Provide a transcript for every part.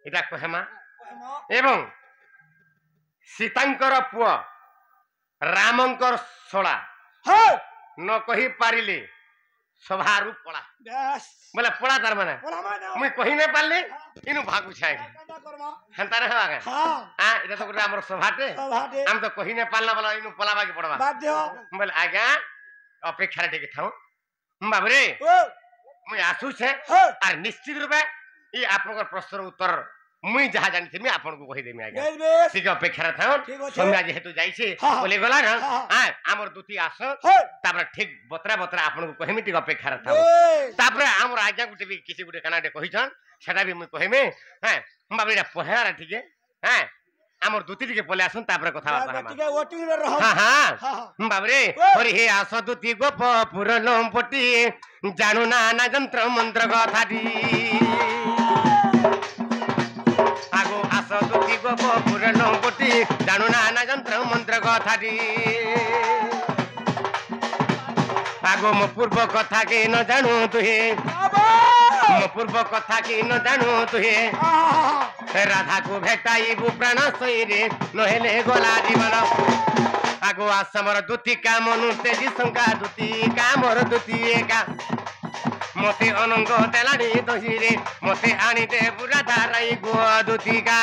এটা কহেমা এবং সীতাঙ্কর পুଅ রামঙ্কর শোଳା ন কହି ପାରିଲେ ସଭାରୁ ପଳା ବୋଲେ ପଳା ତାର ମାନେ ମୁଇଁ କହି ନାଇଁ ପାରିଲି ଇନୁ ଭାଗୁଛେ ଆଜ୍ଞା ହେନ୍ତା ନାଇଁ ହେବା ଆଜ୍ଞା ହଁ ଏଇଟା ତ ଗୋଟେ ଆମର ସଭାଟେ ଆମେ ତ କହି ନାଇଁ ପାରିଲା ବୋଲେ ଇନୁ ପଲାବାକେ ପଡବା ବୋଲେ ଆଜ୍ଞା ଅପେକ୍ଷାରେ ଟିକେ ଥାଉ ବାବୁରେ ମୁଇଁ ଆସୁଛେ ଆର ନିଶ୍ଚିତ ରୂପେ ଇ ଆପଣଙ୍କର ପ୍ରଶ୍ନର ଉତ୍ତର ମୁଇଁ ଯାହା ଜାଣିଥିମି ଆପଣଙ୍କୁ କହିଦେମି ଆଜ୍ଞା ଟିକେ ଅପେକ୍ଷାରେ ଥାଉ ସୌମ୍ୟା ଯେହେତୁ ଯାଇଛି ବୋଲି ଗଲା ନା ଆମର ଦୁତି ଆସ ତାପରେ ଠିକ ବତରା ବତରା ଆପଣଙ୍କୁ କହିମି ଟିକେ ଅପେକ୍ଷାରେ ଥାଉ ତାପରେ ଆମର ଆଜ୍ଞା ଗୋଟେ ବି କିଛି ଗୋଟେ କାନାଟେ କହିଛନ୍ ସେଟା ବି ମୁଇଁ କହିମି ହଁ ବାବୁ ଏଇଟା ପହେରା ଟିକେ ହଁ ଆମର ଦୁତି ଟିକେ ପଳେଇ ଆସୁନ୍ ତାପରେ କଥାବାର୍ତ୍ତା ବାବୁରେ ହରି ହେ ଆସ ଦୁତି ଗୋପ ପୁରନ ପଟି ଜାଣୁ ନା ନା ଯନ୍ତ୍ର ମନ୍ତ୍ର କଥାଟି আগো আস দুটি গোপ পুরন পটি জানু না না যন্ত্র মন্ত্র কথাটি আগো মো পূর্ব কথা কি ন জানু তুহে মো পূর্ব কথা কি ন জানু তুহে রাধাকু ভেটাইবু প্রাণ সইরে নহলে গলা জীবন আগো আস মোর দুটি কামনু তেজি শঙ্কা দুটি কামর দুটি একা মতে অনঙ্গ তেলাড়ি দহিরে মতে আনি দে বুড়া ধারাই গো দুতিকা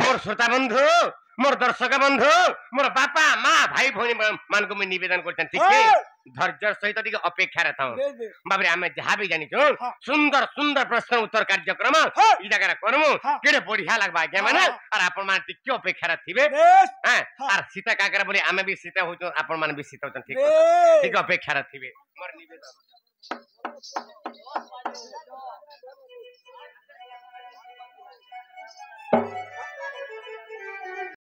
মোর শ্রোতা বন্ধু মোর দর্শক বন্ধু মোর বাপা মা ভাই ভଉଣୀ ମାନଙ୍କୁ ମୁଁ ନିବେଦନ କରୁଛନ୍ ଠିକ ଧୈର୍ଯ୍ୟ ସହିତ ଟିକେ ଅପେକ୍ଷାରେ ଥାଉ ବାବରେ ଆମେ ଯାହା ବି ଜାଣିଛୁ ସୁନ୍ଦର ସୁନ୍ଦର ପ୍ରଶ୍ନ ଉତ୍ତର କାର୍ଯ୍ୟକ୍ରମ ଏଇ ଜାଗାରେ କରମୁ କେଡେ ବଢିଆ ଲାଗବା ଆଜ୍ଞା ମାନେ ଆର ଆପଣ ମାନେ ଟିକେ ଅପେକ୍ଷାରେ ଥିବେ ଆର ସୀତା କାକରା ବୋଲି ଆମେ ବି ସୀତା ହଉଛୁ ଆପଣ ମାନେ ବି ସୀତା ହଉଛନ୍ତି ଟିକେ ଅପେକ୍ଷାରେ ଥିବେ ମୋର ନିବେଦନ